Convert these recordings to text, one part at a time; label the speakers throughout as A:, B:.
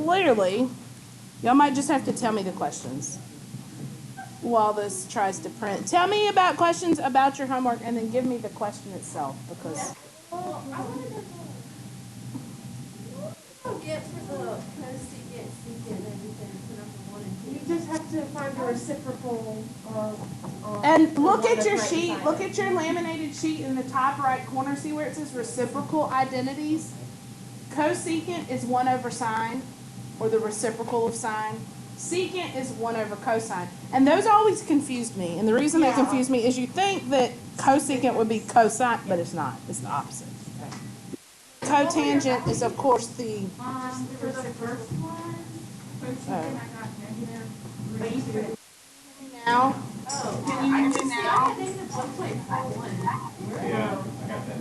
A: clearly, y'all might just have to tell me the questions while this tries to print. Tell me about questions about your homework and then give me the question itself because...
B: Well, I wanted to get for the cosecant, secant, and everything for number 1 and 2. You just have to find the reciprocal.
A: And look at your sheet. Look at your laminated sheet in the top right corner. See where it says reciprocal identities? Cosecant is 1 over sine, or the reciprocal of sine. Secant is 1 over cosine. And those always confused me. And the reason they confused me is you think that cosecant would be cosine, but it's not. It's the opposite. Cotangent is, of course, the...
B: For the first one, cosecant, I got negative.
A: Now?
B: Can you hear me now? Negative 1.41.
C: Yeah, I got that.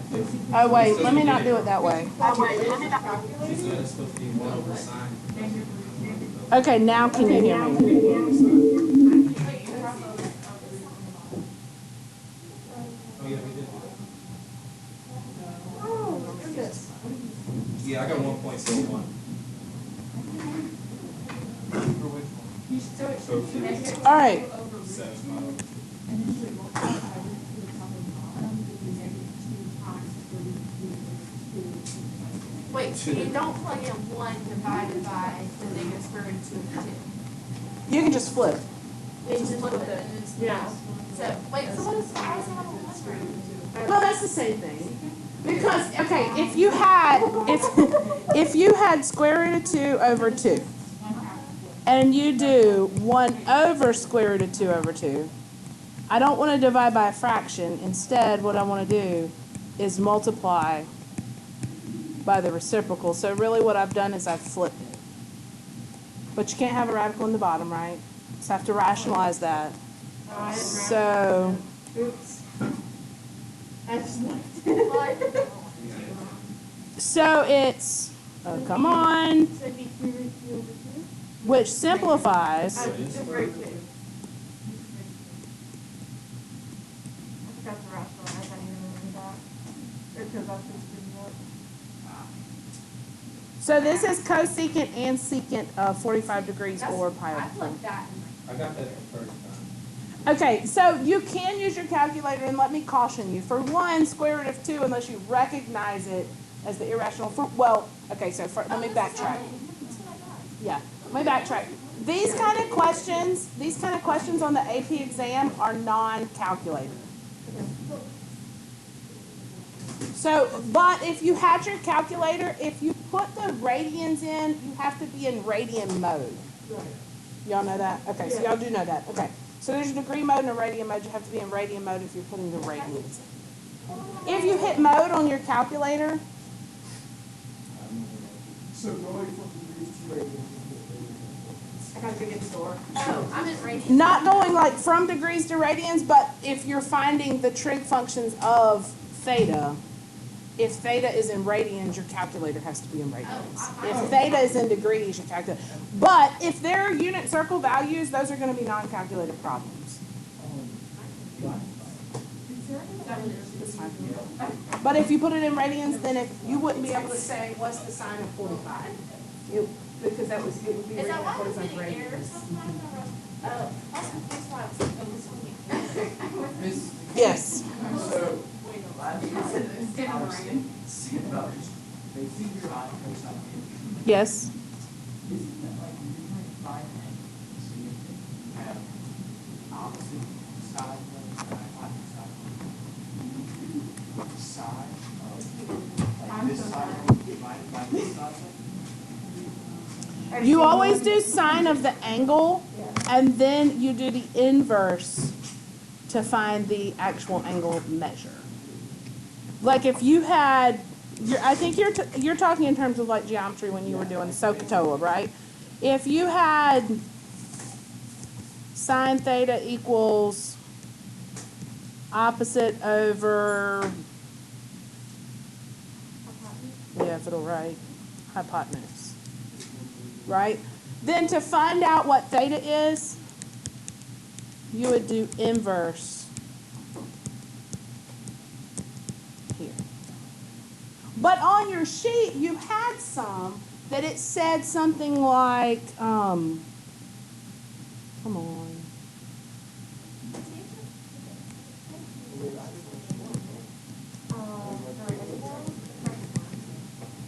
A: Oh, wait. Let me not do it that way. Okay, now can you hear me?
C: Yeah, I got 1.01.
A: All right.
B: Wait, so you don't plug in 1 divided by the negative square root of 2 and 2?
A: You can just flip.
B: You just flip it and it's So, wait, so what is the square root of 2?
A: Well, that's the same thing. Because, okay, if you had square root of 2 over 2, and you do 1 over square root of 2 over 2, I don't want to divide by a fraction. Instead, what I want to do is multiply by the reciprocal. So really what I've done is I've flipped it. But you can't have a radical in the bottom, right? So I have to rationalize that. So... Oops. So it's, oh, come on, which simplifies. So this is cosecant and secant of 45 degrees or pi over 4.
C: I got that the first time.
A: Okay, so you can use your calculator, and let me caution you. For 1, square root of 2, unless you recognize it as the irrational fruit. Well, okay, so let me backtrack. Yeah, let me backtrack. These kind of questions on the AP exam are non-calculator. So, but if you had your calculator, if you put the radians in, you have to be in radian mode. Y'all know that? Okay, so y'all do know that. Okay. So there's a degree mode and a radian mode. You have to be in radian mode if you're putting the radians in. If you hit mode on your calculator.
D: So going from degrees to radians.
B: I got to get store. Oh, I'm in radians.
A: Not going like from degrees to radians, but if you're finding the trig functions of theta, if theta is in radians, your calculator has to be in radians. If theta is in degrees, your calculator. But if they're unit circle values, those are going to be non-calculated problems. But if you put it in radians, then you wouldn't be able to say what's the sine of 45, because it would be
B: Is that why I was
A: 45
B: getting errors
A: radians.
B: sometimes? Oh, that's why I was this one.
A: Yes.
D: So,
A: Yes. You always do sine of the angle, and then you do the inverse to find the actual angle measure. Like if you had, I think you're talking in terms of like geometry when you were doing SOHCAHTOA, right? If you had sine theta equals opposite over, yeah, if it'll write, hypotenuse, right? Then to find out what theta is, you would do inverse here. But on your sheet, you had some that it said something like, come on.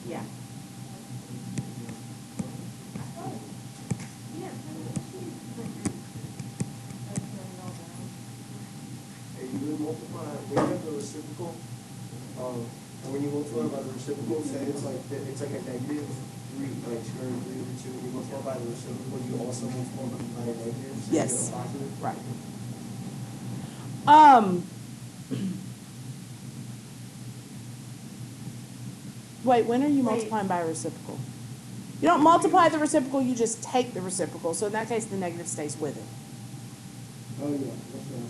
A: Yeah.
D: Hey, you would multiply, when you have the reciprocal, when you multiply by the reciprocal, say it's like a negative 3, like square root of 3 over 2, when you multiply by the reciprocal, you also multiply by a negative, so
A: Yes.
D: you get a positive.
A: Right. Wait, when are you multiplying by a reciprocal? You don't multiply the reciprocal, you just take the reciprocal. So in that case, the negative stays with it.
D: Oh, yeah, that's right.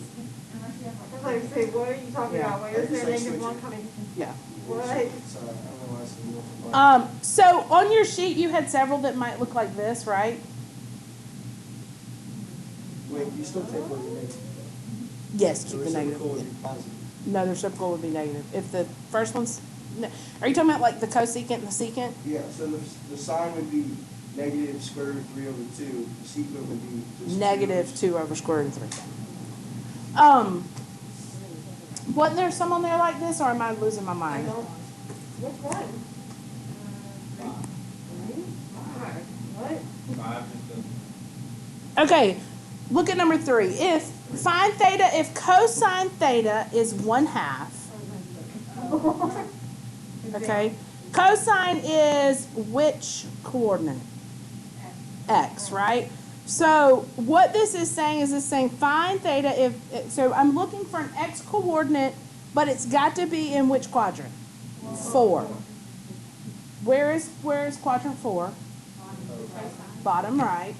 B: I was like, say, what are you talking
A: Yeah.
B: about? Why is there a negative one coming?
A: Yeah.
B: What?
D: Sorry, I don't know why I said multiply.
A: So on your sheet, you had several that might look like this, right?
D: Wait, you still take what you make.
A: Yes,
D: The
A: keep the negative.
D: reciprocal would be positive.
A: No, the reciprocal would be negative. If the first one's, no. Are you talking about like the cosecant and the secant?
D: Yeah, so the sign would be negative square root of 3 over 2, the secant would be just
A: Negative 2 over square root of 3. Wasn't there some on there like this, or am I losing my
B: I
A: mind?
B: don't. Which one? What?
C: 5 is
A: Okay, look at number 3. If cosine theta is 1/2, okay, cosine is which coordinate? X, right? So what this is saying is it's saying find theta so I'm looking for an X coordinate, but it's got to be in which quadrant? 4. Where is quadrant 4? Bottom right,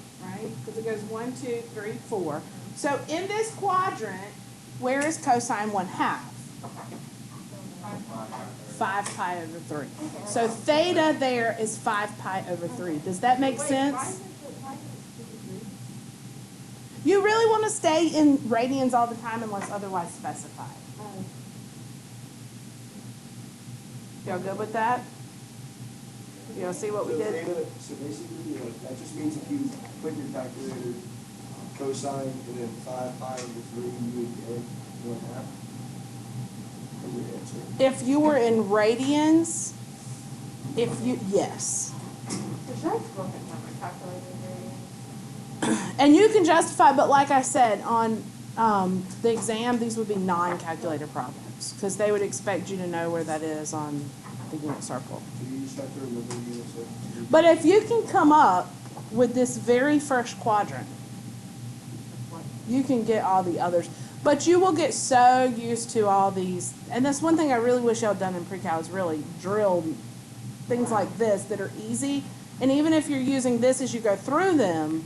A: because it goes 1, 2, 3, 4. So in this quadrant, where is cosine 1/2? 5 pi over 3. So theta there is 5 pi over 3. Does that make sense? You really want to stay in radians all the time unless otherwise specified. Y'all good with that? Y'all see what we
D: So
A: did?
D: theta, so basically, that just means if you put your calculator cosine and then 5 pi over 3, you would get 1/2. As your answer.
A: If you were in radians, yes.
B: So should I just go ahead and have my calculator ready?
A: And you can justify, but like I said, on the exam, these would be non-calculator problems because they would expect you to know where that is on the unit circle.
D: So you just have to remember the units.
A: But if you can come up with this very first quadrant, you can get all the others. But you will get so used to all these, and that's one thing I really wish y'all done in pre-cal is really drilled things like this that are easy. And even if you're using this as you go through them,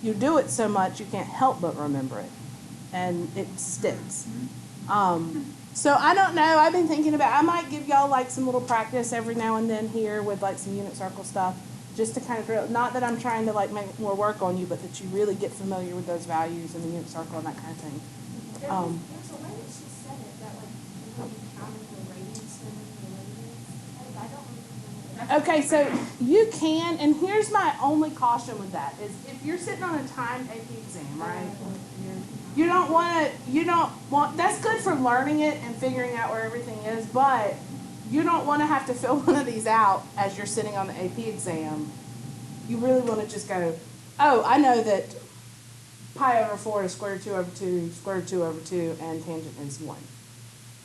A: you do it so much you can't help but remember it, and it sticks. So I don't know. I've been thinking about. I might give y'all like some little practice every now and then here with like some unit circle stuff, just to kind of drill. Not that I'm trying to like make more work on you, but that you really get familiar with those values in the unit circle and that kind of thing.
E: There's a way that she said it, that like, when you counted the radians, then the radians, I don't remember.
A: Okay, so you can, and here's my only caution with that, is if you're sitting on a timed AP exam, right? You don't want, that's good for learning it and figuring out where everything is, but you don't want to have to fill one of these out as you're sitting on the AP exam. You really want to just go, oh, I know that pi over 4 is square root 2 over 2, square root 2 over 2, and tangent is 1.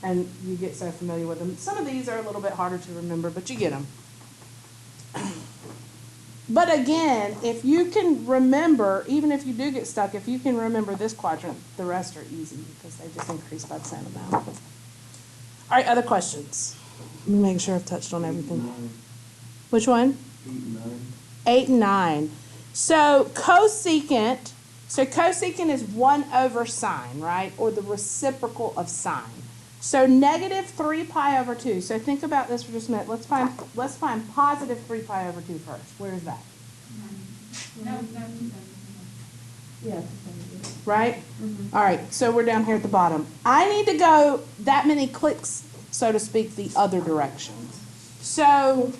A: And you get so familiar with them. Some of these are a little bit harder to remember, but you get them. But again, if you can remember, even if you do get stuck, if you can remember this quadrant, the rest are easy because they just increase by the same amount. All right, other questions? Let me make sure I've touched on everything. Which one?
D: 8 and 9.
A: 8 and 9. So cosecant is 1 over sine, right? Or the reciprocal of sine. So negative 3 pi over 2. So think about this for just a minute. Let's find positive 3 pi over 2 first. Where is that?
B: Yeah.
A: Right? All right, so we're down here at the bottom. I need to go that many clicks, so to speak, the other direction. So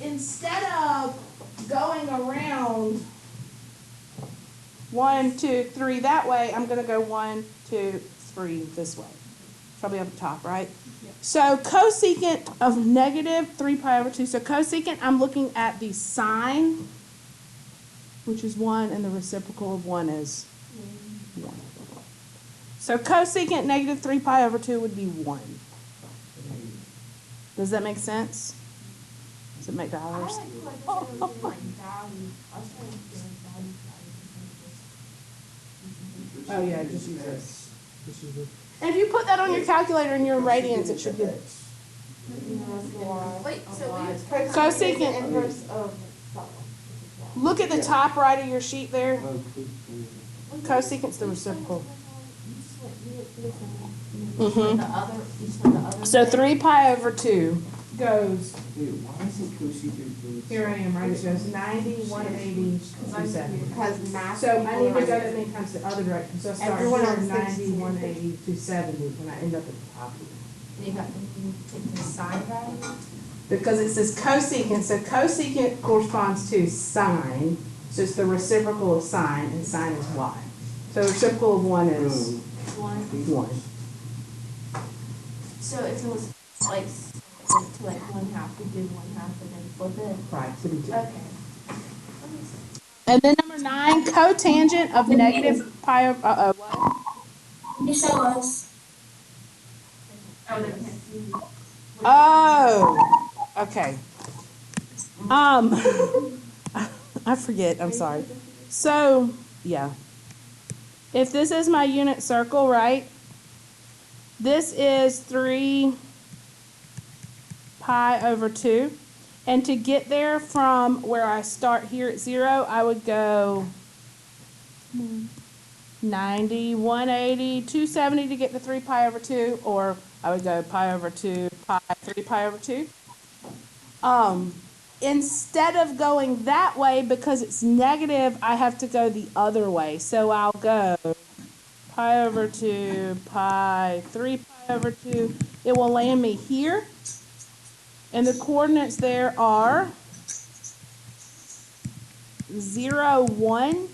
A: instead of going around 1, 2, 3 that way, I'm going to go 1, 2, 3 this way. Probably up the top, right? So cosecant of negative 3 pi over 2. So cosecant, I'm looking at the sine, which is 1, and the reciprocal of 1 is 1. So cosecant negative 3 pi over 2 would be 1. Does that make sense? Does it make dollars? Oh yeah, just use this. And if you put that on your calculator and your radians, it should give it.
E: Wait, so we use
A: Cosecant.
B: Inverse of.
A: Look at the top right of your sheet there. Cosecant's the reciprocal. So 3 pi over 2 goes.
D: Wait, why is it cosecant?
A: Here I am, right? It goes 90, 180, 270.
B: Because math.
A: So I need to go that many times the other direction. So I start
B: Everyone
A: here
B: else
A: 90,
B: thinks-
A: 180, 270 when I end up at the top.
E: You take the sine value?
A: Because it says cosecant, so cosecant corresponds to sine, so it's the reciprocal of sine, and sine is y. So the reciprocal of 1 is 1.
E: So if it was like, to like 1/2, we do 1/2 and then flip it?
A: Right, so we do.
E: Okay.
A: And then number 9, cotangent of negative pi over, what?
F: You show us.
E: Oh, they can't see.
A: Oh, okay. I forget, I'm sorry. So, yeah. If this is my unit circle, right? This is 3 pi over 2. And to get there from where I start here at 0, I would go 90, 180, 270 to get to 3 pi over 2, or I would go pi over 2, pi, 3 pi over 2. Instead of going that way, because it's negative, I have to go the other way. So I'll go pi over 2, pi, 3 pi over 2. It will land me here. And the coordinates there are 0, 1.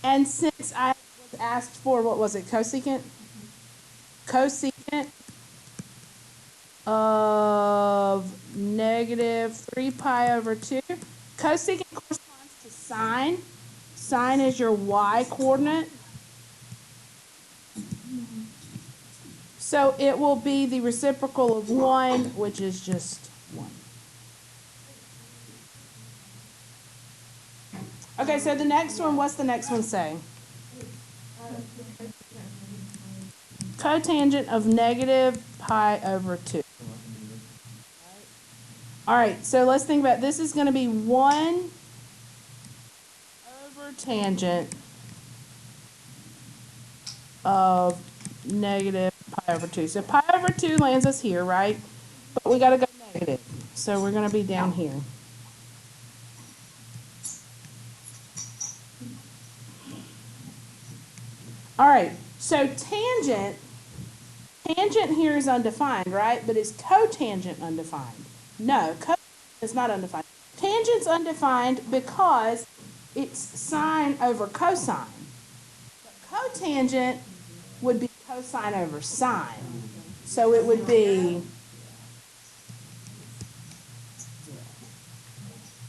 A: And since I was asked for, what was it, cosecant? Cosecant of negative 3 pi over 2. Cosecant corresponds to sine. Sine is your y coordinate. So it will be the reciprocal of 1, which is just 1. Okay, so the next one, what's the next one say? Cotangent of negative pi over 2. All right, so let's think about it. This is going to be 1 over tangent of negative pi over 2. So pi over 2 lands us here, right? But we got to go negative. So we're going to be down here. All right, so tangent here is undefined, right? But is cotangent undefined? No, cotangent is not undefined. Tangent's undefined because it's sine over cosine. But cotangent would be cosine over sine. So it would be,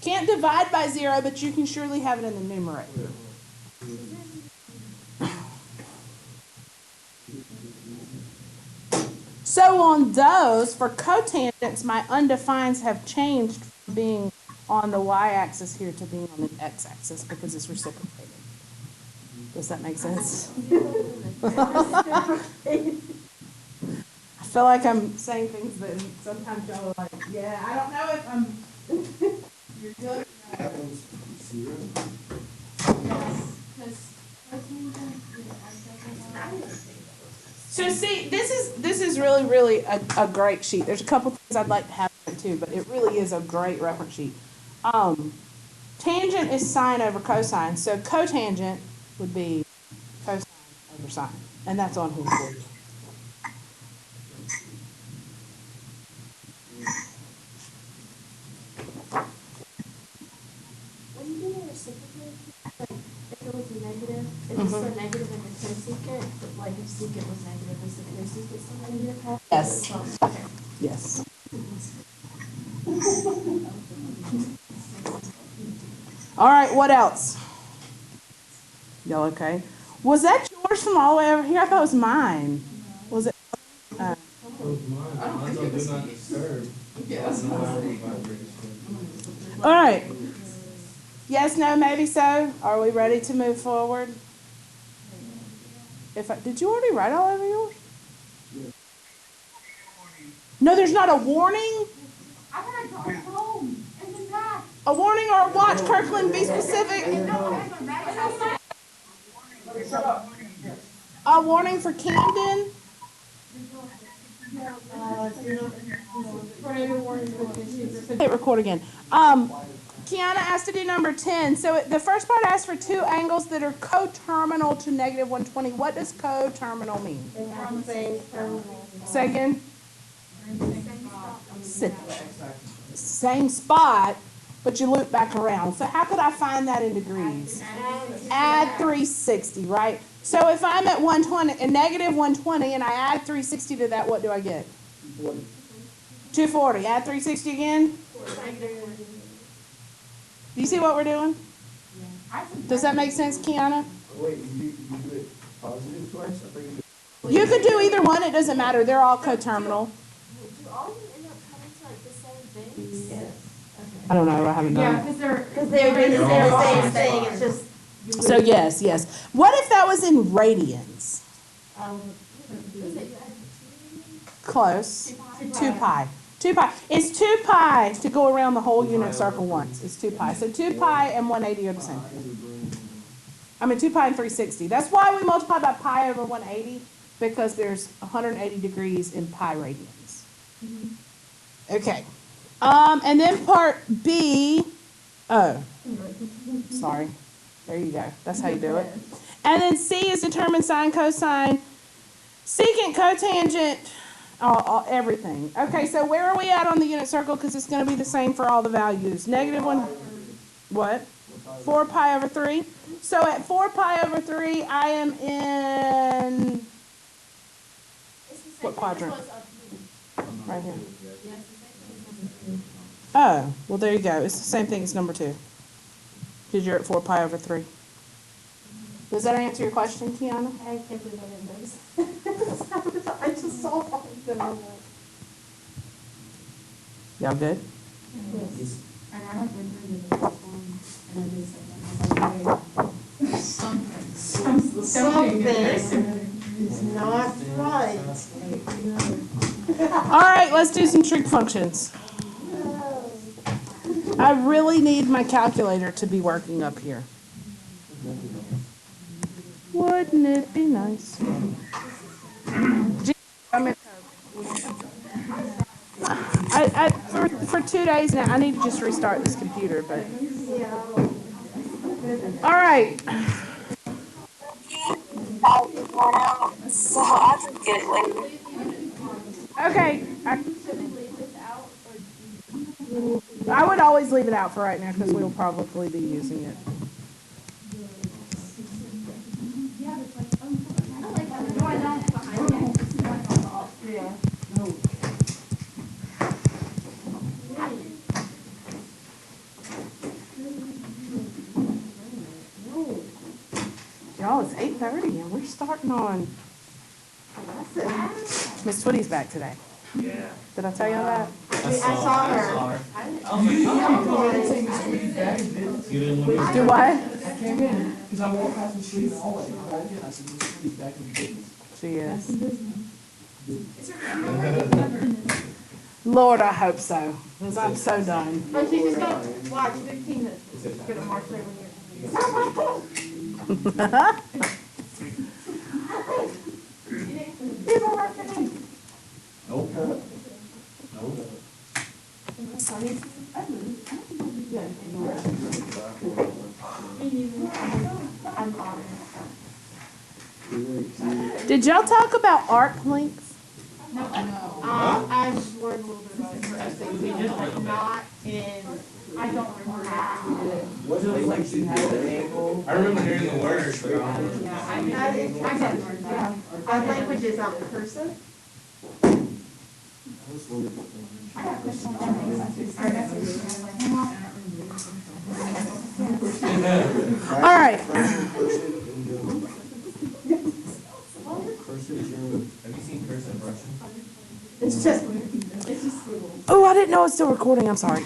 A: can't divide by 0, but you can surely have it in the numerator. So on those, for cotangents, my undefineds have changed from being on the y-axis here to being on the x-axis because it's reciprocated. Does that make sense? I feel like I'm saying things that sometimes y'all are like, yeah, I don't know if I'm, you're good.
D: That one's 0.
A: So see, this is really a great sheet. There's a couple things I'd like to have in it too, but it really is a great reference sheet. Tangent is sine over cosine, so cotangent would be cosine over sine, and that's on here for you.
B: reciprocal, like, if it was a negative, if it's still negative in the cosecant, but like if secant was negative, is the cosecant still negative?
A: Yes.
B: Okay.
A: Yes. All right, what else? Y'all okay? Was that yours from all the way over here? I thought it was mine. Was it?
C: Mine's on do not disturb. Yes.
A: All right. Yes, no, maybe so. Are we ready to move forward? Did you already write all over yours? No, there's not a warning?
E: I gotta go home and then back.
A: A warning or a watch, Kirkland, be specific. A warning for Camden? Hit record again. Kiana asked to do number 10. So the first part asks for two angles that are coterminal to negative 120. What does coterminal mean?
B: They have the same terminal.
A: Say again. Same spot, but you loop back around. So how could I find that in degrees? Add 360, right? So if I'm at 120, and negative 120, and I add 360 to that, what do I get? 240. Add 360 again. Do you see what we're doing? Does that make sense, Kiana?
D: Wait, you do it positive twice? I thought you did.
A: You could do either one. It doesn't matter. They're all coterminal.
B: Do all of them end up coming to like the same things?
E: Yes.
A: I don't know. I haven't done it.
B: Because they're the same thing, it's just.
A: So yes, yes. What if that was in radians? Close. 2 pi. 2 pi. It's 2 pi to go around the whole unit circle once. It's 2 pi. So 2 pi and 180 are the same. I mean 2 pi and 360. That's why we multiply by pi over 180, because there's 180 degrees in pi radians. Okay. And then part B. Oh. Sorry. There you go. That's how you do it. And then C is determine sine, cosine, secant, cotangent, everything. Okay, so where are we at on the unit circle? Because it's going to be the same for all the values. Negative 1, what? 4 pi over 3. So at 4 pi over 3, I am in what quadrant? Right here. Oh, well, there you go. It's the same thing as number 2. Because you're at 4 pi over 3. Does that answer your question, Kiana?
B: I can't believe I didn't notice. I just saw all of them. I'm like,
A: Y'all good?
E: Yes. And I have been reading the first one, and I just
B: something is not right.
A: All right, let's do some trig functions. I really need my calculator to be working up here. Wouldn't it be nice? For 2 days now, I need to just restart this computer, but. All right. Okay. I would always leave it out for right now because we'll probably be using it. Y'all, it's 8:30 and we're starting on. Miss Twitty's back today.
C: Yeah.
A: Did I tell you that?
B: I saw her.
C: You didn't want me
A: Do what?
G: I came in because I walked past the street hallway. I called in. I said, "This is back in the business."
A: She is. Lord, I hope so. Because I'm so done.
B: But she's just gonna watch 15 minutes. She's gonna march right when you're.
C: Nope. Nope.
A: Did y'all talk about arc lengths?
B: I've learned a little bit about it for SAT, but not in I don't remember that.
D: What's it like to have an angle?
C: I remember hearing the word, but
B: Yeah, I get it. Yeah. Our language is cursive.
A: All right.
C: have you seen cursive Russian?
B: It's just squiggles.
A: Oh, I didn't know it's still recording. I'm sorry.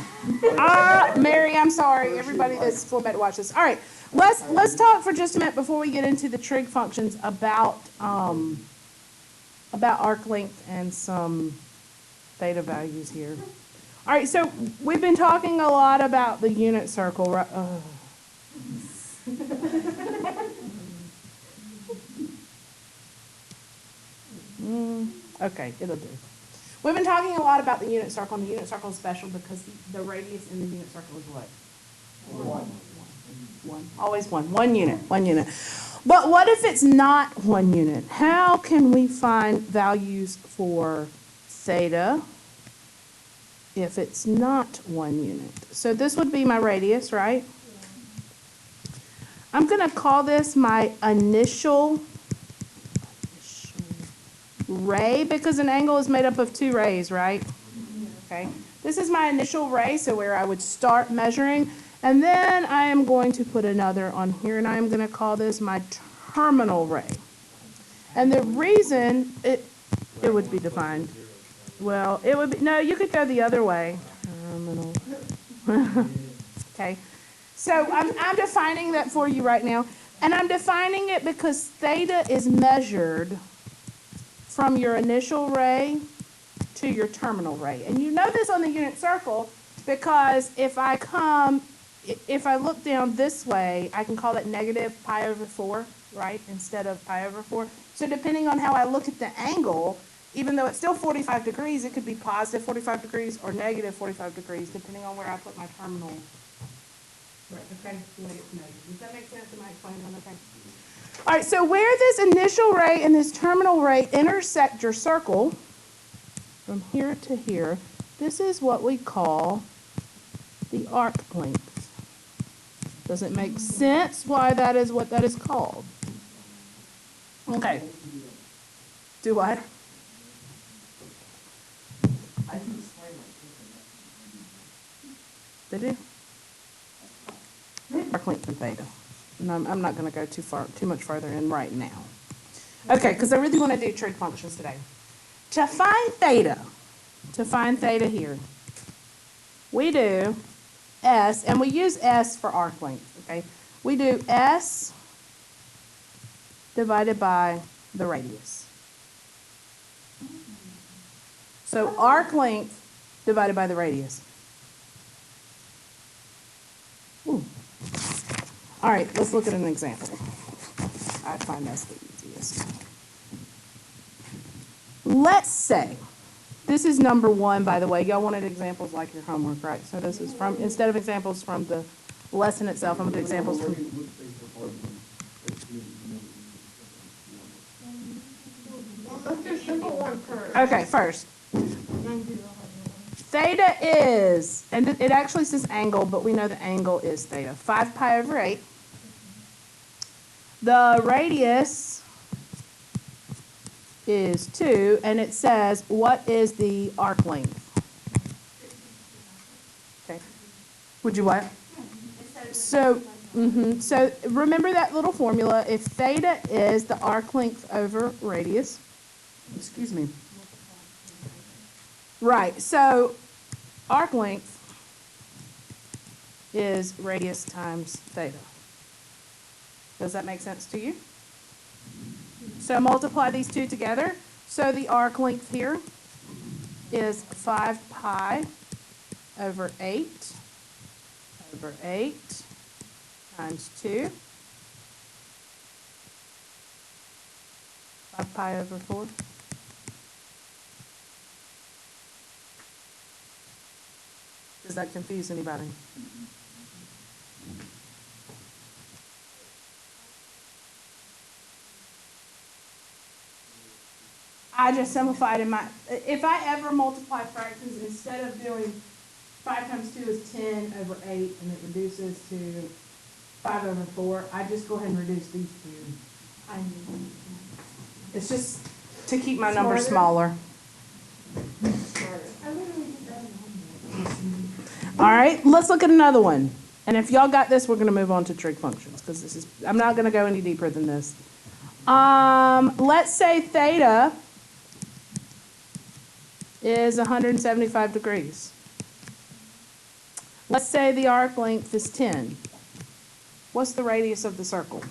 A: Mary, I'm sorry. Everybody that's full back to watch this. All right, let's talk for just a minute before we get into the trig functions about arc length and some theta values here. All right, so we've been talking a lot about the unit circle, right? Okay, it'll do. We've been talking a lot about the unit circle, and the unit circle is special because the radius in the unit circle is what? One. Always one. 1 unit. 1 unit. But what if it's not 1 unit? How can we find values for theta if it's not 1 unit? So this would be my radius, right? I'm going to call this my initial ray because an angle is made up of 2 rays, right? Okay. This is my initial ray, so where I would start measuring. And then I am going to put another on here, and I am going to call this my terminal ray. And the reason it would be defined, well, it would be, no, you could go the other way. Terminal. Okay. So I'm defining that for you right now. And I'm defining it because theta is measured from your initial ray to your terminal ray. And you know this on the unit circle because if I look down this way, I can call that negative pi over 4, right, instead of pi over 4. So depending on how I look at the angle, even though it's still 45 degrees, it could be positive 45 degrees or negative 45 degrees, depending on where I put my terminal. Right, okay, does that make sense? Am I explaining that okay? All right, so where this initial ray and this terminal ray intersect your circle, from here to here, this is what we call the arc length. Does it make sense why that is what that is called? Okay. Do what? They do? Arc length and theta. And I'm not going to go too much further in right now. Okay, because I really want to do trig functions today. To find theta here, we do S, and we use S for arc length, okay? We do S divided by the radius. So arc length divided by the radius. Ooh. All right, let's look at an example. I find that's the easiest. Let's say, this is number 1, by the way. Y'all wanted examples like your homework, right? So this is from, instead of examples from the lesson itself, I'm going to do examples from...
B: Let's do simple one first.
A: Okay, first. Theta is, and it actually says angle, but we know the angle is theta. 5 pi over 8. The radius is 2, and it says, what is the arc length? Okay. Would you what? So, so remember that little formula. If theta is the arc length over radius, excuse me. Right, so arc length is radius times theta. Does that make sense to you? So multiply these two together. So the arc length here is 5 pi over 8 times 2. 5 pi over 4. Does that confuse anybody? I just simplified in my, if I ever multiply fractions, instead of doing 5 times 2 is 10 over 8, and it reduces to 5 over 4. I just go ahead and reduce these two. It's just to keep my number smaller. All right, let's look at another one. And if y'all got this, we're going to move on to trig functions, because this is, I'm not going to go any deeper than this. Let's say theta is 175 degrees. Let's say the arc length is 10. What's the radius of the circle?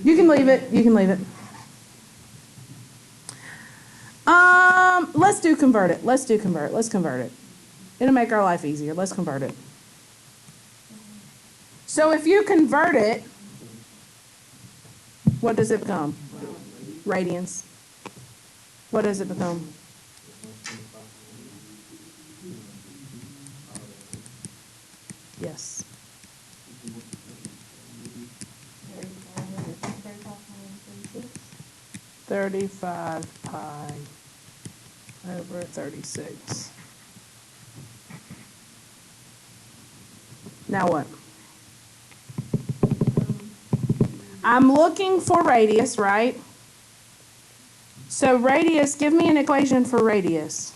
A: You can leave it. You can leave it. Let's do convert it. Let's do convert. Let's convert it. It'll make our life easier. Let's convert it. So if you convert it, what does it become? Radians. What does it become? Yes. 35 pi over 36. Now what? I'm looking for radius, right? So radius, give me an equation for radius.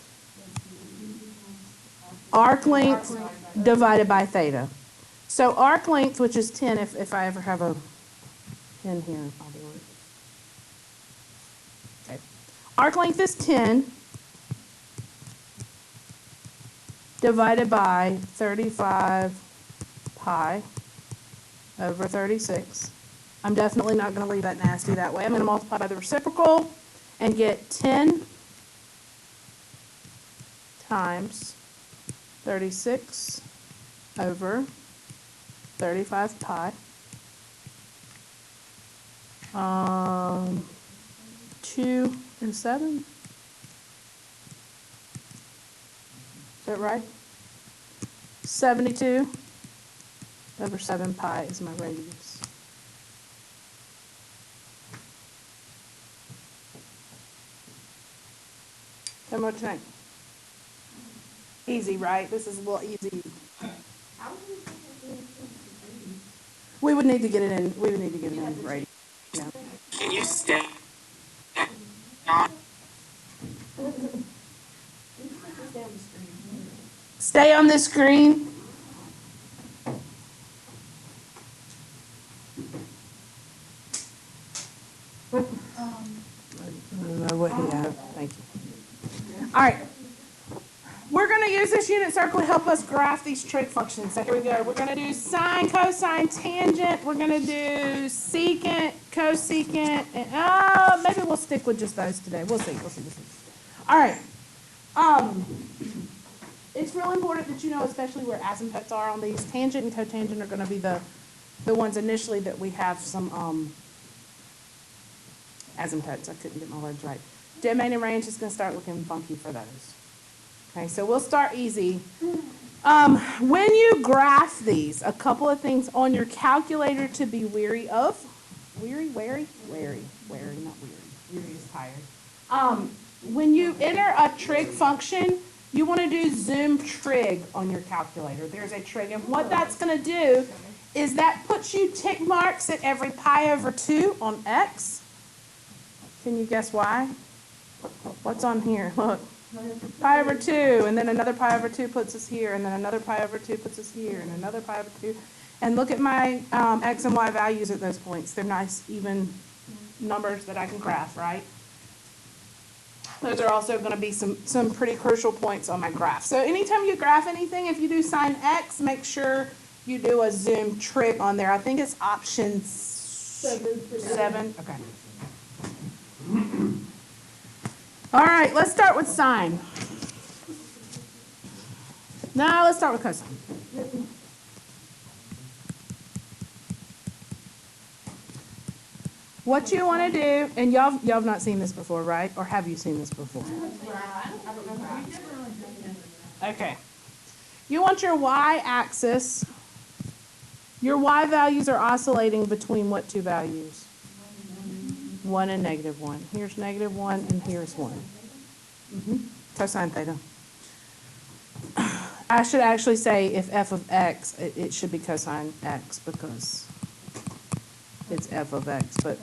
A: Arc length divided by theta. So arc length, which is 10, if I ever have a pen here, I'll do it. Okay. Arc length is 10 divided by 35 pi over 36. I'm definitely not going to leave that nasty that way. I'm going to multiply by the reciprocal and get 10 times 36 over 35 pi. 2 and 7. Is that right? 72 over 7 pi is my radius. Tell me what you think. Easy, right? This is a little easy. We would need to get it in. We would need to get it in radius. Yeah.
H: Can you stay?
A: Stay on the screen. I don't know what he had. Thank you. All right. We're going to use this unit circle to help us graph these trig functions. So here we go. We're going to do sine, cosine, tangent. We're going to do secant, cosecant, and maybe we'll stick with just those today. We'll see. We'll see. We'll see. All right. It's real important that you know, especially where asymptotes are on these. Tangent and cotangent are going to be the ones initially that we have some asymptotes. I couldn't get my words right. Domain and range is going to start looking funky for those. Okay, so we'll start easy. When you graph these, a couple of things on your calculator to be wary of. Wary, not weary. Weary is tired. When you enter a trig function, you want to do zoom trig on your calculator. There's a trig, and what that's going to do is that puts you tick marks at every pi over 2 on x. Can you guess why? What's on here? Look. Pi over 2, and then another pi over 2 puts us here, and then another pi over 2 puts us here, and another pi over 2. And look at my x and y values at those points. They're nice, even numbers that I can graph, right? Those are also going to be some pretty crucial points on my graph. So anytime you graph anything, if you do sine x, make sure you do a zoom trig on there. I think it's option 7. Okay. All right, let's start with sine. Now let's start with cosine. What you want to do, and y'all have not seen this before, right? Or have you seen this before? Okay. You want your y-axis. Your y values are oscillating between what two values? 1 and -1. Here's -1 and here's 1. Cosine theta. I should actually say if f of x, it should be cosine x because it's f of x, but.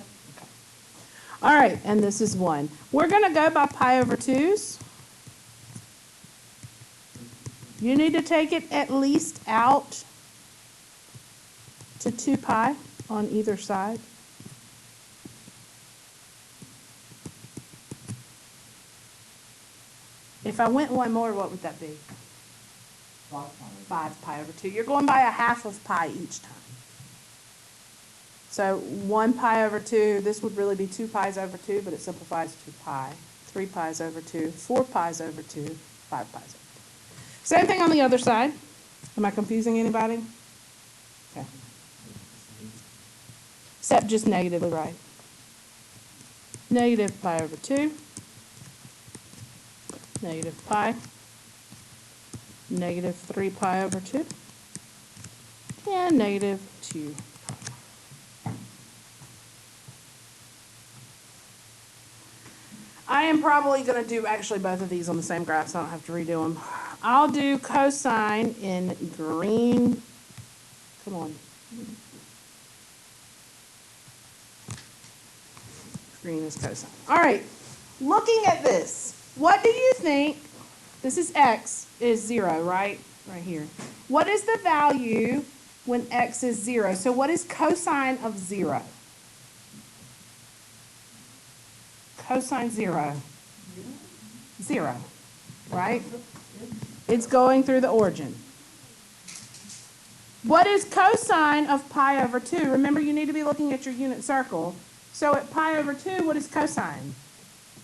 A: All right, and this is 1. We're going to go by pi over 2's. You need to take it at least out to 2 pi on either side. If I went one more, what would that be? 5 pi over 2. You're going by a half of pi each time. So 1 pi over 2, this would really be 2 pi's over 2, but it simplifies to pi. 3 pi's over 2, 4 pi's over 2, 5 pi's over 2. Same thing on the other side. Am I confusing anybody? Okay. Except just negatively right. Negative pi over 2. Negative pi. Negative 3 pi over 2. And negative 2. I am probably going to do actually both of these on the same graph, so I don't have to redo them. I'll do cosine in green. Come on. Green is cosine. All right. Looking at this, what do you think? This is x is 0, right? Right here. What is the value when x is 0? So what is cosine of 0? Cosine 0. 0, right? It's going through the origin. What is cosine of pi over 2? Remember, you need to be looking at your unit circle. So at pi over 2, what is cosine?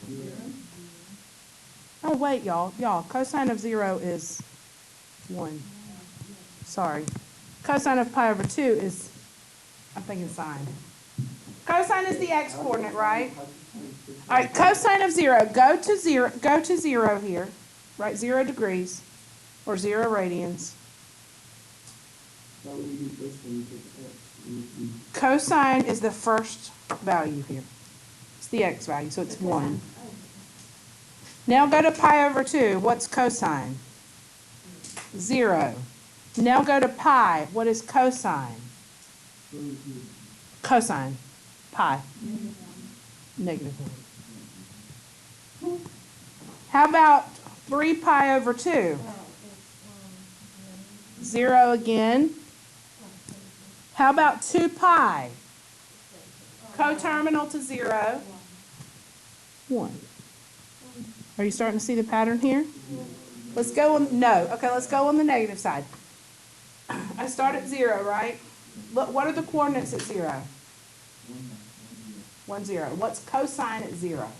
C: 0.
A: Oh, wait, y'all. Cosine of 0 is 1. Sorry. Cosine of pi over 2 is, I'm thinking sine. Cosine is the x-coordinate, right? All right, cosine of 0. Go to 0 here. Right, 0 degrees or 0 radians. Cosine is the first value here. It's the x value, so it's 1. Now go to pi over 2. What's cosine? 0. Now go to pi. What is cosine? Cosine. Pi. Negative 1. How about 3 pi over 2? 0 again. How about 2 pi? Coterminal to 0. 1. Are you starting to see the pattern here? Let's go on, no. Okay, let's go on the negative side. I start at 0, right? Look, what are the coordinates at 0? 1, 0. What's cosine at 0?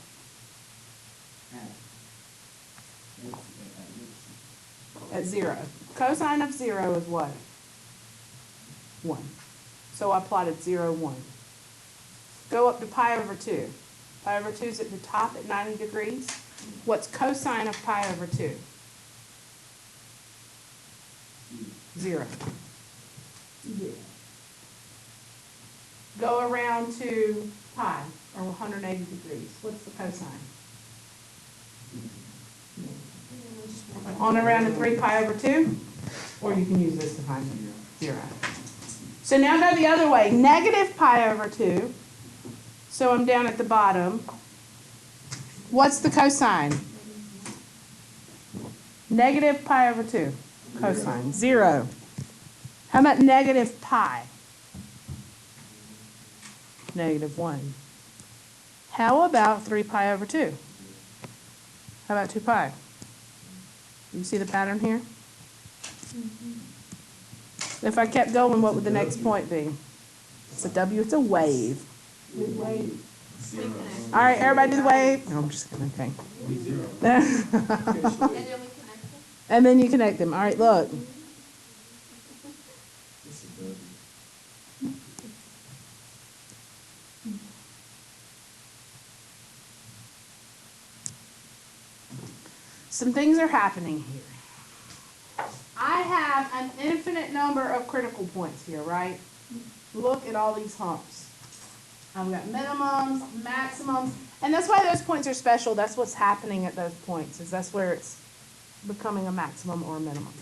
A: At 0. Cosine of 0 is what? 1. So I plotted 0, 1. Go up to pi over 2. Pi over 2 is at the top at 90 degrees. What's cosine of pi over 2? 0. Go around to pi, or 180 degrees. What's the cosine? On around to 3 pi over 2? Or you can use this to find 0. So now go the other way. Negative pi over 2. So I'm down at the bottom. What's the cosine? Negative pi over 2. Cosine. 0. How about negative pi? Negative 1. How about 3 pi over 2? How about 2 pi? You see the pattern here? If I kept going, what would the next point be? It's a W, it's a wave.
C: Wave.
A: All right, everybody do the wave. No, I'm just kidding, okay. And then you connect them. All right, look. Some things are happening here. I have an infinite number of critical points here, right? Look at all these humps. I've got minimums, maximums, and that's why those points are special. That's what's happening at those points, is that's where it's becoming a maximum or a minimum.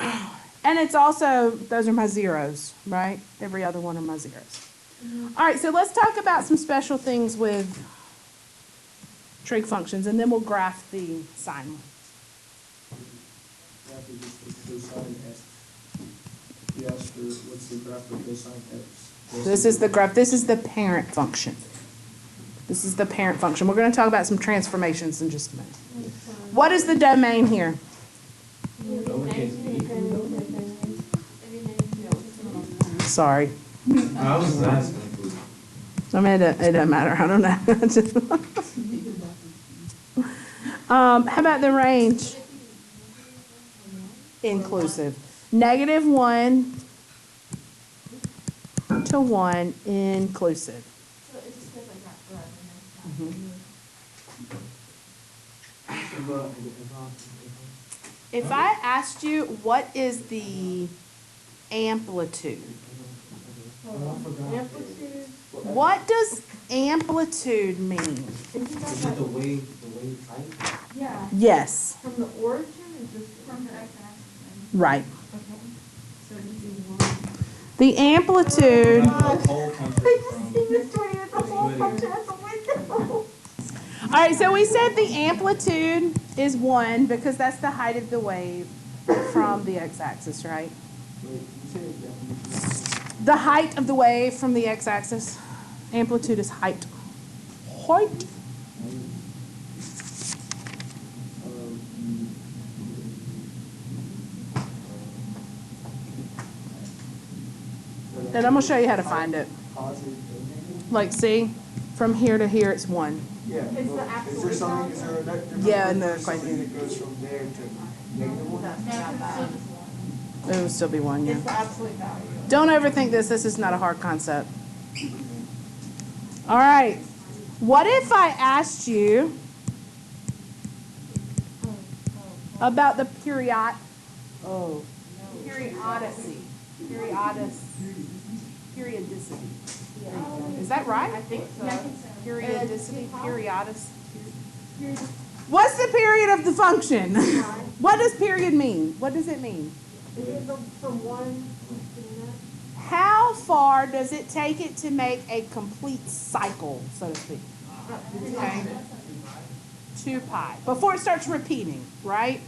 A: And it's also, those are my zeros, right? Every other one are my zeros. All right, so let's talk about some special things with trig functions, and then we'll graph the sine one.
D: Graph is just the cosine x. You asked for what's the graph for cosine x.
A: This is the graph. This is the parent function. This is the parent function. We're going to talk about some transformations in just a minute. What is the domain here? Sorry.
C: I was asking.
A: I mean, it doesn't matter. I don't know. How about the range? Inclusive. -1 to 1 inclusive.
B: So it's just because I got blood
A: If I asked you what is the amplitude,
B: Amplitude.
A: what does amplitude mean?
C: Is it the wave height?
B: Yeah,
A: Yes,
B: from the origin and just from the x-axis.
A: right.
B: Okay. So it'd be 1.
A: The amplitude,
C: Like the whole country from.
A: all right, so we said the amplitude is 1 because that's the height of the wave from the x-axis, right?
D: Wait, you said the definition.
A: The height of the wave from the x-axis. Amplitude is height. Height. And I'm going to show you how to find it.
D: Positive and negative?
A: Like, see, from here to here, it's 1.
D: Yeah.
B: It's the
D: Is there
B: absolute
D: something, is there a difference?
A: Yeah, in the
D: Is there something
A: equation.
D: that goes from there to -1?
A: It would still be 1, yeah.
B: It's the absolute value.
A: Don't overthink this. This is not a hard concept. All right. What if I asked you about the periodicity? Is that right?
B: I think so.
A: Periodicity, What's the period of the function? What does period mean? What does it mean?
B: Is it from 1 to the next?
A: How far does it take it to make a complete cycle, so to speak? Okay. 2 pi. Before it starts repeating, right?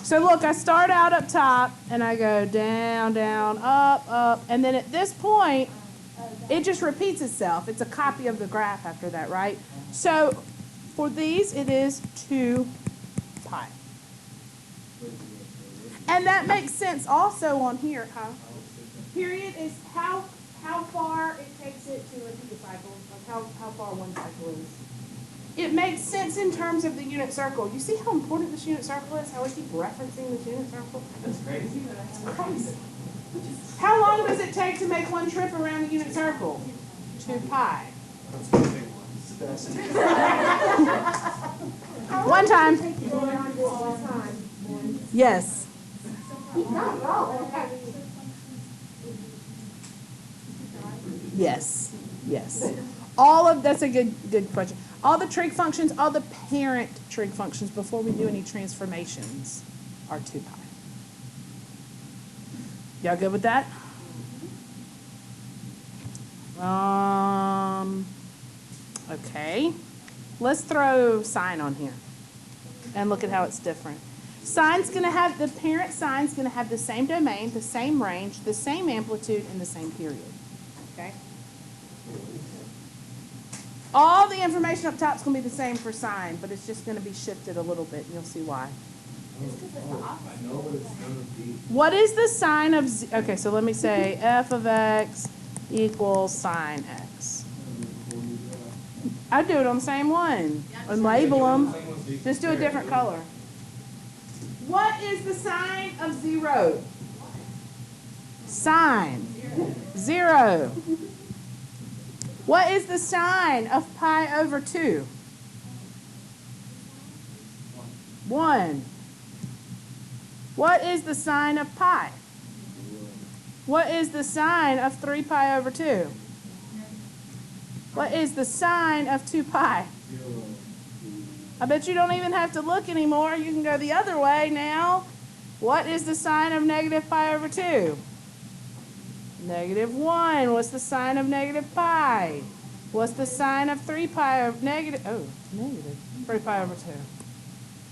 A: So look, I start out up top and I go down, down, up, and then at this point, it just repeats itself. It's a copy of the graph after that, right? So for these, it is 2 pi. And that makes sense also on here, huh? Period is how far it takes it to repeat a cycle, like how far one cycle is. It makes sense in terms of the unit circle. You see how important this unit circle is? How we keep referencing this unit circle?
C: That's crazy.
A: It's crazy. How long does it take to make one trip around the unit circle? 2 pi. One time. Yes. Yes. Yes. That's a good question. All the trig functions, all the parent trig functions before we do any transformations are 2 pi. Y'all good with that? Okay. Let's throw sine on here and look at how it's different. Sine's going to have, the parent sine's going to have the same domain, the same range, the same amplitude, and the same period. Okay? All the information up top is going to be the same for sine, but it's just going to be shifted a little bit, and you'll see why.
C: I know what it's gonna be.
A: What is the sine of okay, so let me say f of x equals sine x. I'd do it on the same one and label them. Just do a different color. What is the sine of 0? Sine. 0. What is the sine of pi over 2? 1. What is the sine of pi? What is the sine of 3 pi over 2? What is the sine of 2 pi? I bet you don't even have to look anymore. You can go the other way now. What is the sign of negative pi over 2? Negative 1. What's the sign of negative pi? What's the sign of 3 pi over negative? Oh, negative 3 pi over 2.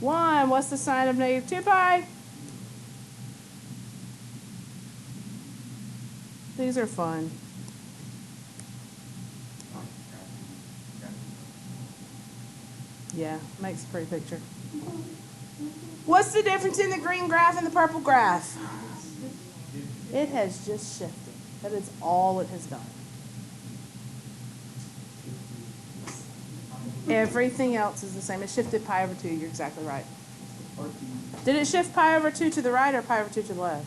A: 1. What's the sign of negative 2 pi? These are fun. Yeah, makes a pretty picture. What's the difference in the green graph and the purple graph? It has just shifted. That is all it has done. Everything else is the same. It shifted pi over 2. You're exactly right. Did it shift pi over 2 to the right or pi over 2 to the left?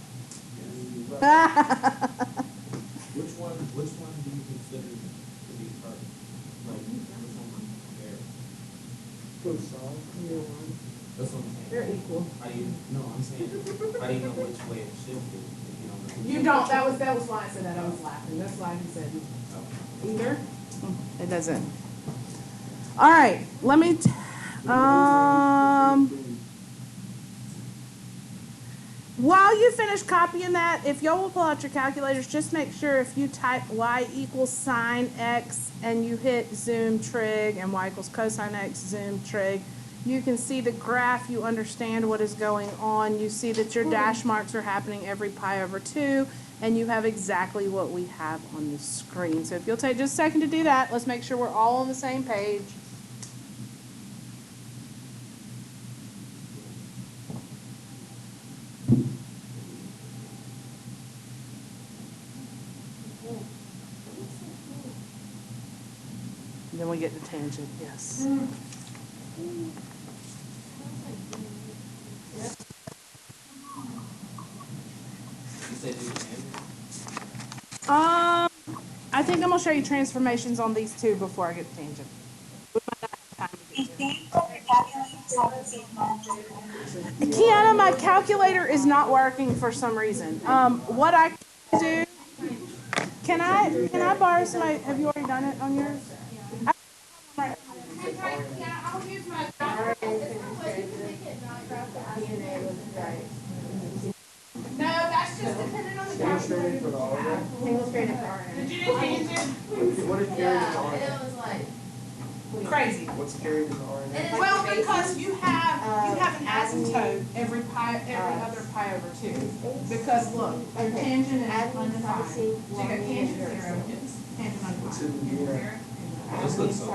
C: Which one do you consider to be perfect? Like, which one would you compare? That's what I'm saying.
A: They're equal.
C: How do you, no, I'm saying, how do you know which way it shifted? If you don't know?
A: You don't. That was why I said that. I was laughing. That's why he said either. It doesn't. All right. Let me. While you finish copying that, if y'all will pull out your calculators, just make sure if you type y equals sine x and you hit zoom trig and y equals cosine x zoom trig, you can see the graph, you understand what is going on, you see that your dash marks are happening every pi over 2, and you have exactly what we have on the screen. So if you'll take just a second to do that, let's make sure we're all on the same page. Then we get to tangent, yes.
C: You said you can.
A: I think I'm gonna show you transformations on these two before I get to tangent. We might not have time to get to. Kiana, my calculator is not working for some reason. What I can do? Can I borrow somebody? Have you already done it on yours? I'll use my. No, that's just dependent on the calculator.
B: Single stranded RNA.
A: Did you do tangent?
D: What is carried in the RNA?
B: It was like.
A: Crazy.
D: What's carried in the RNA?
A: Well, because you have an asymptote every other pi over 2. Because look, tangent is undefined. So you got tangent 0, tangent
D: What's in
A: undefined.
D: the DNA?
C: This looks so cool.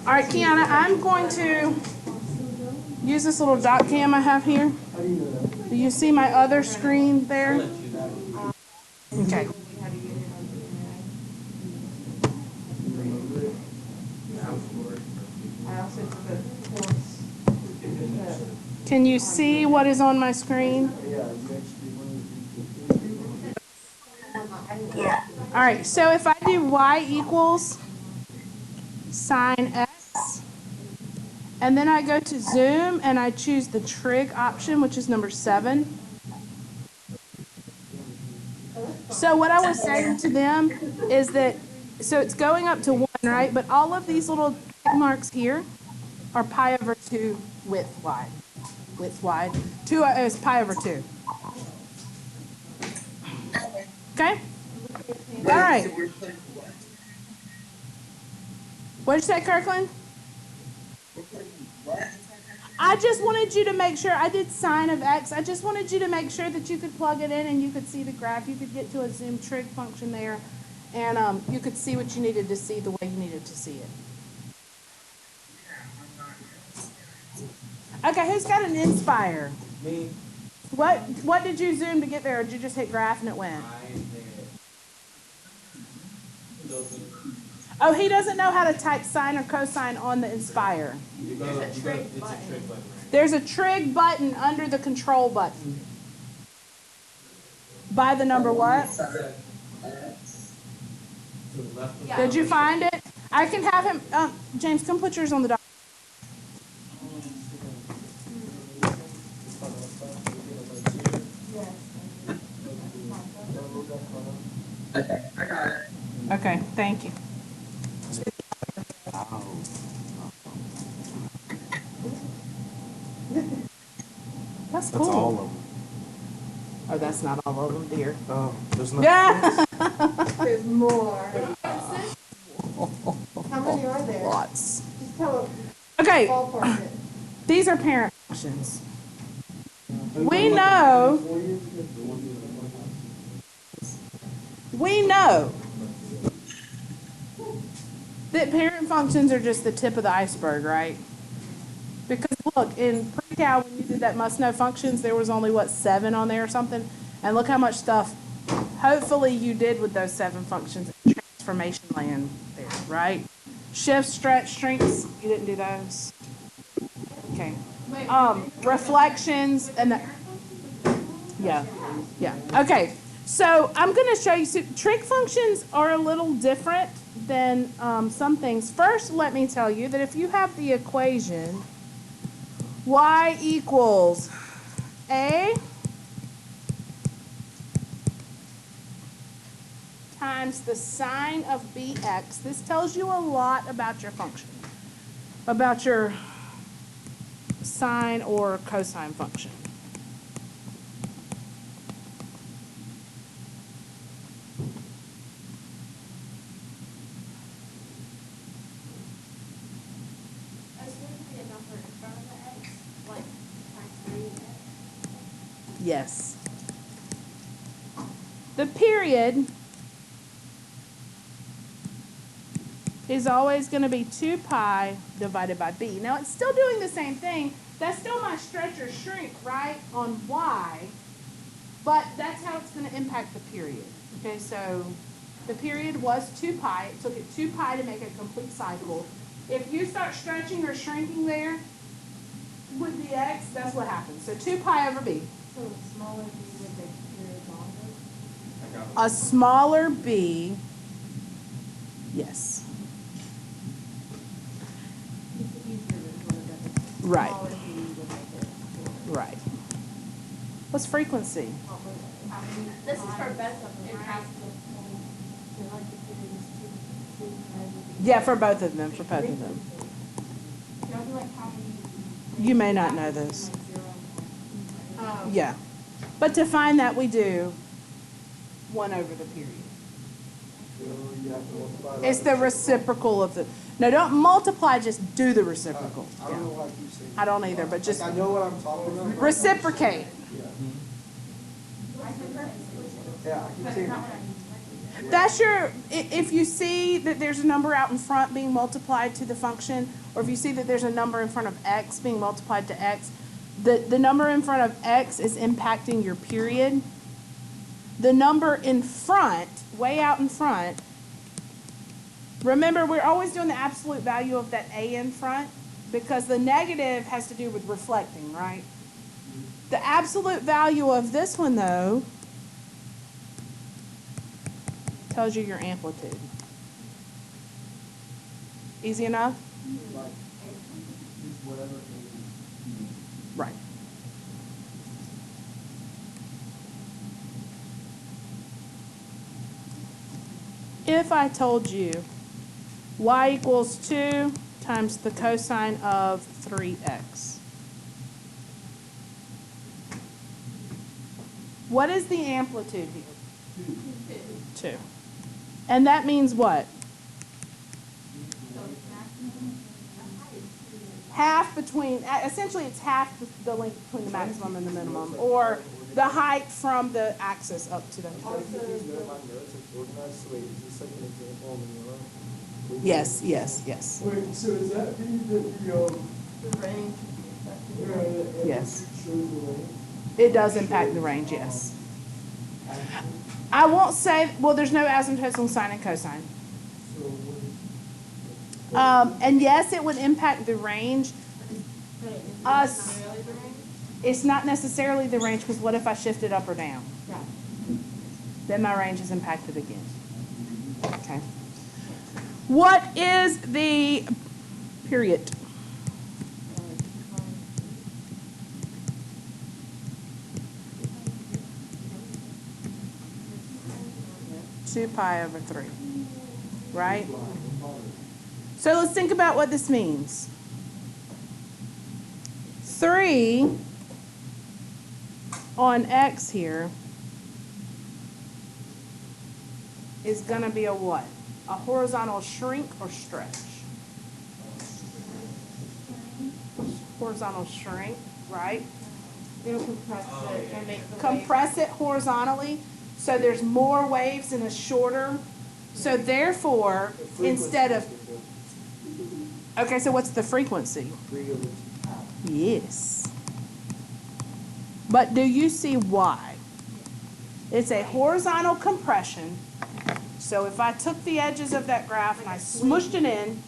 A: All right, Kiana, I'm going to use this little dot cam I have here.
D: How do you know that?
A: Do you see my other screen there? Okay. Can you see what is on my screen? All right, so if I do y equals sine x, and then I go to zoom and I choose the trig option, which is number 7. So what I was saying to them is that, so it's going up to 1, right? But all of these little trig marks here are pi over 2 width wide. 2 is pi over 2. Okay? All right. What did you say, Kirkland? I just wanted you to make sure, I did sine of x. I just wanted you to make sure that you could plug it in and you could see the graph. You could get to a zoom trig function there, and you could see what you needed to see the way you needed to see it. Okay, who's got an Inspire?
C: Me.
A: What did you zoom to get there, or did you just hit graph and it went? Oh, he doesn't know how to type sine or cosine on the Inspire.
C: It's a trig button.
A: There's a trig button under the control button. By the number what? Did you find it? I can have him, James, come put yours on the document.
H: Okay, I got it.
A: Okay, thank you. Oh, that's not all of them, dear.
D: Oh, there's no.
A: Yeah.
B: There's more. How many are there?
A: Lots.
B: Just tell them,
A: Okay,
B: ballpark it.
A: these are parent functions. We know that parent functions are just the tip of the iceberg, right? Because look, in pre-cal when you did that must-know functions, there was only, what, 7 on there or something? And look how much stuff, hopefully, you did with those 7 functions in transformation land there, right? Shift, stretch, shrinks, you didn't do those. Okay. Reflections and the, yeah, yeah. Okay, so I'm going to show you, so trig functions are a little different than some things. First, let me tell you that if you have the equation y equals a times the sine of bx, this tells you a lot about your function, about your sine or cosine function. Yes. The period is always going to be 2 pi divided by b. Now, it's still doing the same thing. That's still my stretch or shrink, right, on y, but that's how it's going to impact the period. Okay, so the period was 2 pi. It took it 2 pi to make a complete cycle. If you start stretching or shrinking there with the x, that's what happens. So 2 pi over b.
B: So a smaller b with a period longer?
A: A smaller b, yes.
B: It's easier with one of them.
A: Right.
B: Smaller b would make it.
A: Right. What's frequency?
E: This is for both of them, right?
B: Like the period is 2 pi.
A: Yeah, for both of them, for both of them.
E: Y'all do like how many?
A: You may not know this.
E: Like 0 and 1.
A: Yeah. But to find that, we do 1 over the period.
D: You have to multiply by
A: It's the reciprocal of the, no, don't multiply, just do the reciprocal.
D: I don't know
A: Yeah.
D: why I keep saying.
A: I don't either, but just
D: Like, I know what I'm talking about.
A: reciprocate.
D: Yeah, I keep saying.
A: That's your, if you see that there's a number out in front being multiplied to the function, or if you see that there's a number in front of x being multiplied to x, the number in front of x is impacting your period. The number in front, way out in front, remember we're always doing the absolute value of that a in front because the negative has to do with reflecting, right? The absolute value of this one, though, tells you your amplitude. Easy enough? Right. If I told you y equals 2 times the cosine of 3x, what is the amplitude here? 2. And that means what? Half between, essentially it's half the length between the maximum and the minimum, or the height from the axis up to the.
D: Also, these note my notes are organized, so wait, is this like an example on the yellow?
A: Yes, yes, yes.
I: Wait, so does that mean that
B: The range would be affected.
A: Yes.
I: shows the range?
A: It does impact the range, yes. I won't say, well, there's no asymptotes sine and cosine.
I: So what
A: And yes, it would impact the range. Us,
B: Really the range?
A: it's not necessarily the range, because what if I shift it up or down?
B: Yeah.
A: Then my range is impacted again. Okay. What is the period? Two pi over 3, right? So let's think about what this means. 3 on x here is gonna be a what? A horizontal shrink or stretch? Horizontal shrink, right?
B: It'll compress it and make the
A: Compress it horizontally, so there's more waves in a shorter. So therefore, instead of, okay, so what's the frequency?
D: 3 over 2.
A: Yes. But do you see why? It's a horizontal compression. So if I took the edges of that graph and I smushed it in,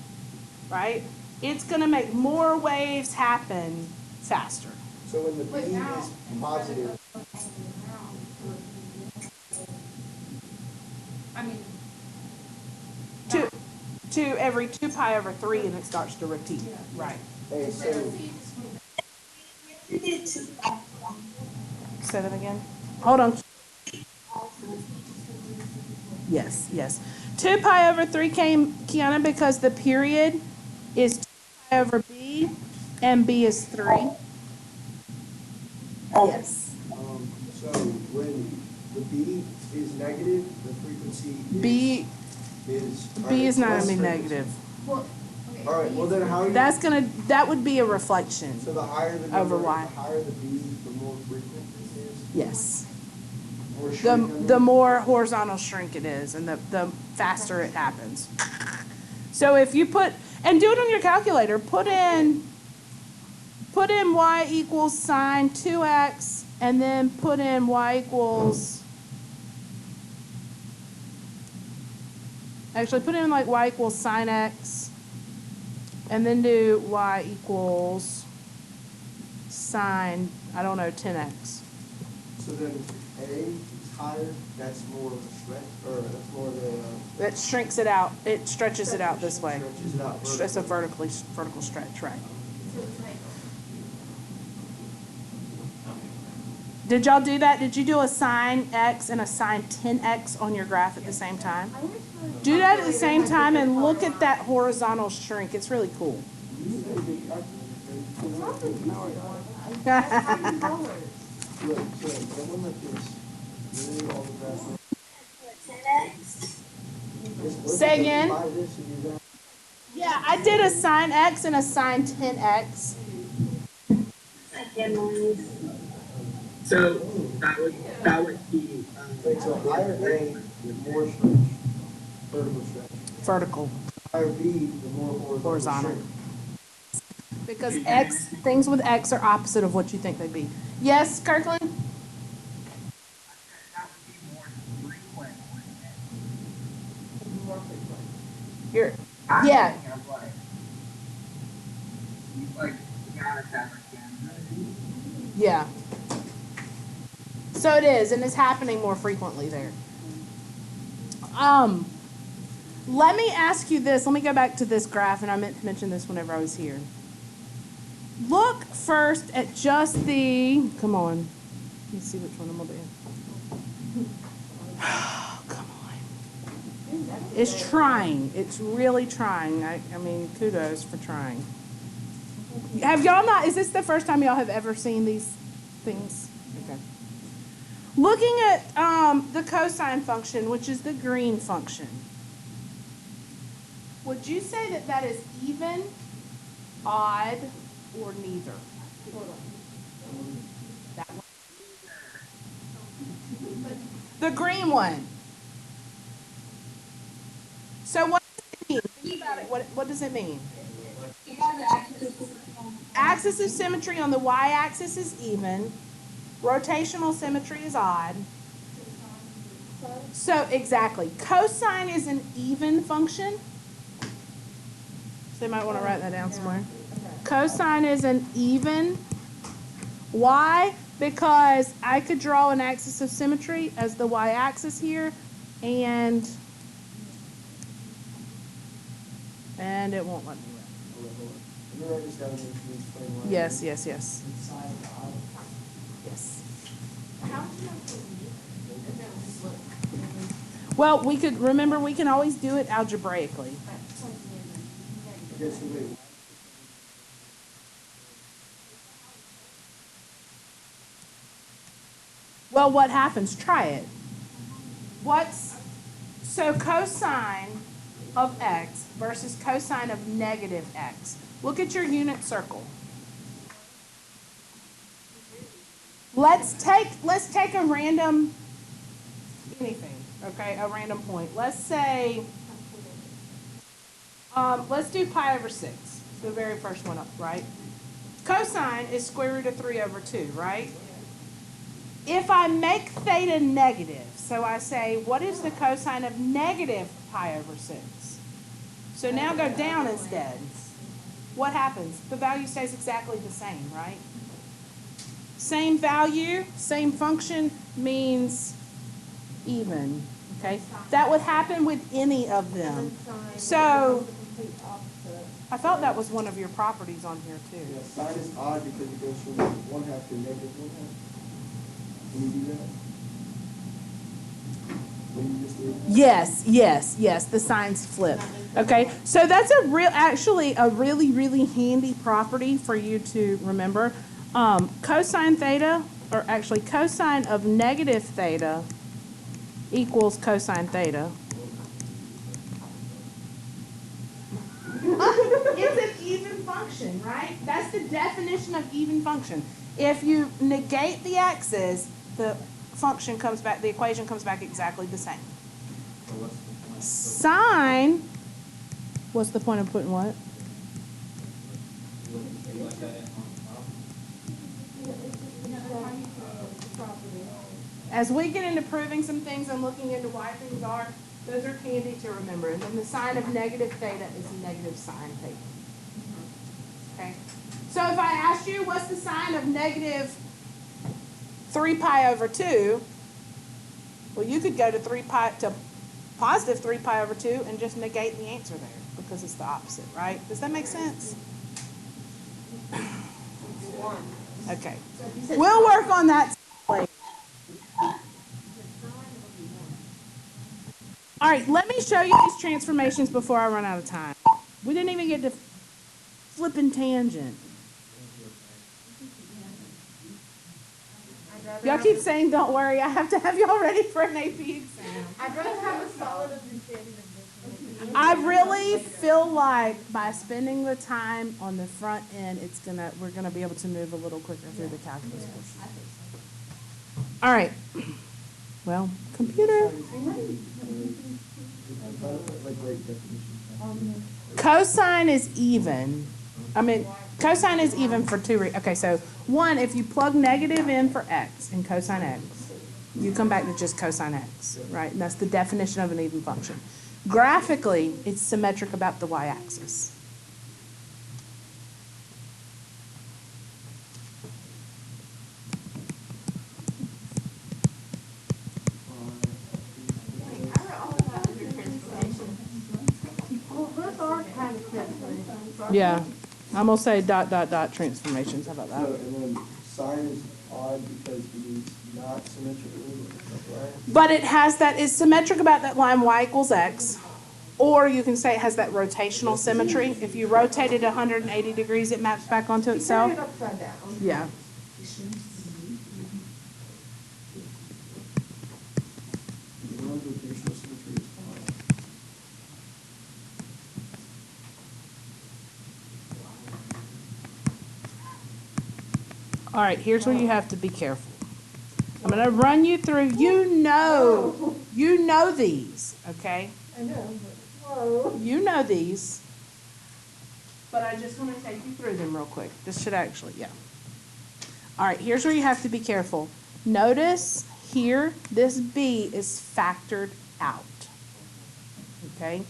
A: right, it's going to make more waves happen faster.
D: So when the B is positive,
E: I mean,
A: To every 2 pi over 3 and it starts to repeat. Right.
D: hey, so
A: Say that again. Hold on. Yes, yes. 2 pi over 3 came, Kiana, because the period is 2 pi over b and b is 3. Yes.
D: so when the B is negative, the frequency
A: B is not going to be negative.
E: well, okay.
D: All right, well then how are you?
A: That would be a reflection.
D: So the higher the
A: Over
D: number,
A: Y.
D: the higher the B, the more frequent it is.
A: Yes.
D: More shrink,
A: The more horizontal shrink it is and the faster it happens. So if you put, and do it on your calculator, put in y equals sine 2x and then put in y equals, actually put in like y equals sine x and then do y equals sine, I don't know, 10x.
D: So then A is higher, that's more stretch, or that's more the.
A: It shrinks it out, it stretches it out this way.
D: Stretches it out.
A: It's a vertical stretch, right? Did y'all do that? Did you do a sine x and a sine 10x on your graph at the same time? Do that at the same time and look at that horizontal shrink. It's really cool.
D: Look, so someone like this, really all the graphs.
A: Say again?
D: Buy this and you're gonna.
A: Yeah, I did a sine x and a sine 10x.
H: So that would be
D: Like, so higher A, the more stretch, vertical stretch.
A: Vertical,
D: Higher B, the more horizontal.
A: horizontal. Because things with x are opposite of what you think they'd be. Yes, Kirkland?
H: that would be more frequent, wouldn't it?
A: You're, yeah.
H: Like the amount of time again.
A: Yeah. So it is, and it's happening more frequently there. Let me ask you this. Let me go back to this graph, and I meant to mention this whenever I was here. Look first at just the, come on. Let's see which one I'm going to do. Come on. It's trying. It's really trying. I mean, kudos for trying. Have y'all not, is this the first time y'all have ever seen these things? Okay. Looking at the cosine function, which is the green function, would you say that that is even, odd, or neither? That one. The green one. So what does it mean? Think about it. What does it mean? Axis of symmetry on the y-axis is even. Rotational symmetry is odd. So exactly. Cosine is an even function. So you might want to write that down somewhere. Cosine is an even. Why? Because I could draw an axis of symmetry as the y-axis here, and it won't let me write.
D: Let me write this down and you can explain why.
A: Yes. Yes.
G: Inside of I.
A: Yes.
B: How do you have to leave? And then just look.
A: Well, we can always do it algebraically.
D: Okay, so wait.
A: Well, what happens? Try it. So cosine of x versus cosine of negative x. Look at your unit circle. Let's take a random anything, okay? A random point. Let's say let's do pi over 6. The very first one up, right? Cosine is square root of 3 over 2, right? If I make theta negative, so I say, what is the cosine of negative pi over 6? So now go down instead. What happens? The value stays exactly the same, right? Same value, same function means even, okay? That would happen with any of them. So, I thought that was one of your properties on here too.
D: Yeah, sine is odd because it goes from 1/2 to negative 1/2. Can you do that? When you just did?
A: Yes, the signs flip. Okay, so that's actually a really handy property for you to remember. Cosine theta, or actually cosine of negative theta equals cosine theta. It's an even function, right? That's the definition of even function. If you negate the x's, the function comes back, the equation comes back exactly the same. Sine, what's the point of putting what? As we get into proving some things and looking into why things are, those are handy to remember. And then the sine of negative theta is negative sine theta. Okay? So if I asked you what's the sine of negative 3 pi over 2, well, you could go to positive 3 pi over 2 and just negate the answer there because it's the opposite, right? Does that make sense? Okay. We'll work on that later. All right, let me show you these transformations before I run out of time. We didn't even get to flipping tangent. Y'all keep saying, don't worry, I have to have y'all ready for an AP exam.
B: I'd rather have a solid understanding of this.
A: I really feel like by spending the time on the front end, we're gonna be able to move a little quicker through the calculus portion. All right. Well, computer. Cosine is even. Cosine is even for two reasons. Okay, so one, if you plug negative in for x in cosine x, you come back to just cosine x, right? And that's the definition of an even function. Graphically, it's symmetric about the y-axis. Yeah, I'm gonna say ... transformations. How about that?
D: And then sine is odd because it is not symmetrical, right?
A: But it's symmetric about that line y equals x. Or you can say it has that rotational symmetry. If you rotate it 180 degrees, it maps back onto itself.
B: Turn it upside down.
A: Yeah.
D: Rotational symmetry is odd.
A: All right, here's where you have to be careful. I'm going to run you through. You know these, okay?
B: I know, but whoa.
A: You know these. But I just want to take you through them real quick. This should actually, yeah. All right, here's where you have to be careful. Notice here, this b is factored out. Okay?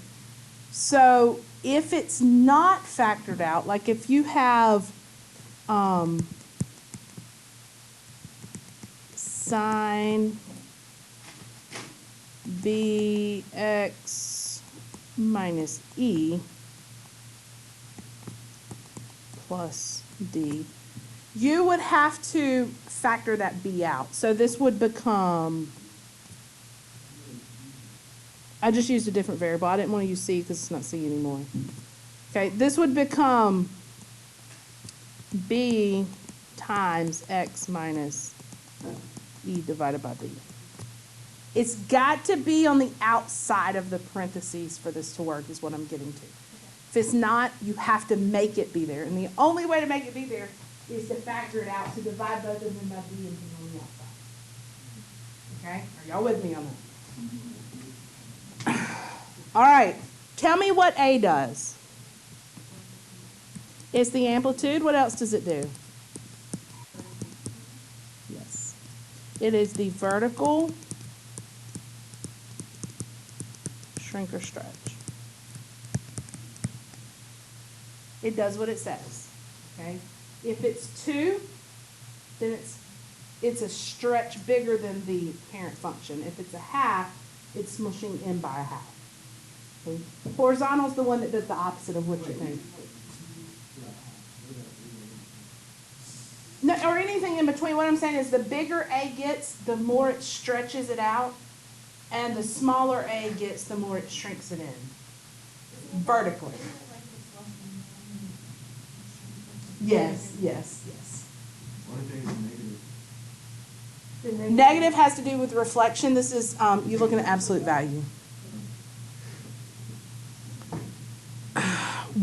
A: So if it's not factored out, like if you have sine bx minus e plus d, you would have to factor that b out. So this would become, I just used a different variable. I didn't want to use c because it's not c anymore. Okay, this would become b times x minus e divided by d. It's got to be on the outside of the parentheses for this to work, is what I'm getting to. If it's not, you have to make it be there. And the only way to make it be there is to factor it out, to divide both of them by b and be on the outside. Okay? Are y'all with me on that? All right. Tell me what A does. It's the amplitude. What else does it do? Yes. It is the vertical shrink or stretch. It does what it says. Okay? If it's 2, then it's a stretch bigger than the parent function. If it's a half, it's smushing in by a half. Okay? Horizontal is the one that does the opposite of what you think. No, or anything in between. What I'm saying is the bigger A gets, the more it stretches it out, and the smaller A gets, the more it shrinks it in. Vertically. Yes, yes, yes.
I: What if A is negative?
A: Negative has to do with reflection. This is, you're looking at absolute value.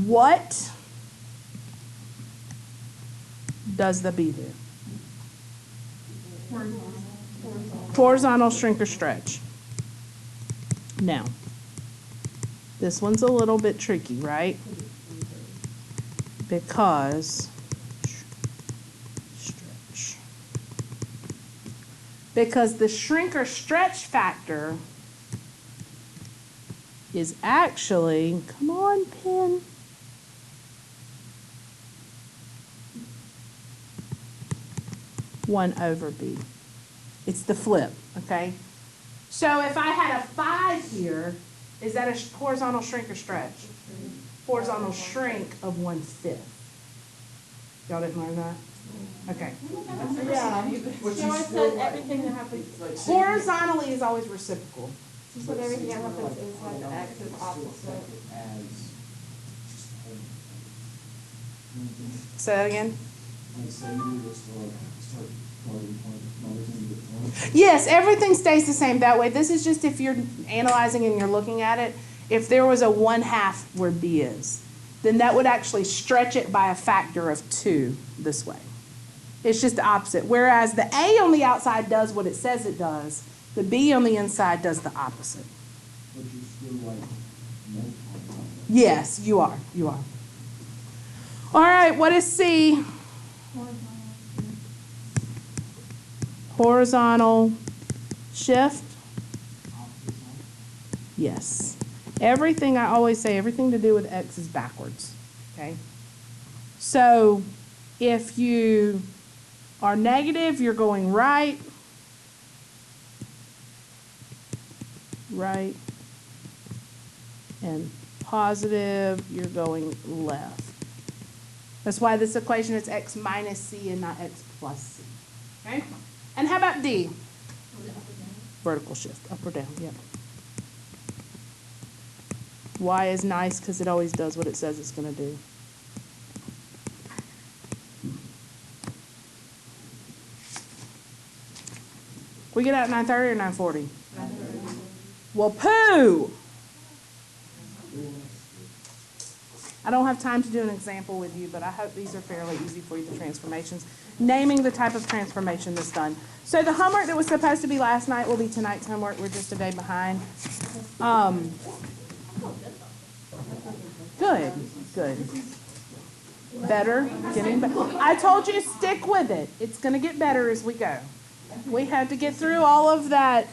A: What does the B do? Horizontal shrink or stretch. Now, this one's a little bit tricky, right? Because the shrink or stretch factor is actually, come on, pen. One over B. It's the flip, okay? So if I had a 5 here, is that a horizontal shrink or stretch? Horizontal shrink of 1/5. Y'all didn't learn that? Okay.
B: Yeah. She always said everything that happens,
A: Horizontally is always reciprocal.
B: she said everything that happens is like the x is opposite.
A: Say that again?
I: Like, say you just start plotting everything to the point.
A: Yes, everything stays the same that way. This is just if you're analyzing and you're looking at it. If there was a 1/2 where B is, then that would actually stretch it by a factor of 2 this way. It's just the opposite. Whereas the A on the outside does what it says it does, the B on the inside does the opposite.
I: But you're still like multiplying.
A: Yes, you are. You are. All right, what is C? Horizontal shift? Yes. Everything, I always say, everything to do with X is backwards, okay? So if you are negative, you're going right, and positive, you're going left. That's why this equation is X minus C and not X plus C, okay? And how about D? Vertical shift, up or down, yep. Y is nice because it always does what it says it's going to do. We get out at 9:30 or 9:40? 9:30. Well, poo! I don't have time to do an example with you, but I hope these are fairly easy for you, the transformations. Naming the type of transformation that's done. So the homework that was supposed to be last night will be tonight's homework. We're just a day behind. Good, good. Better, getting better. I told you stick with it. It's going to get better as we go. We had to get through all of that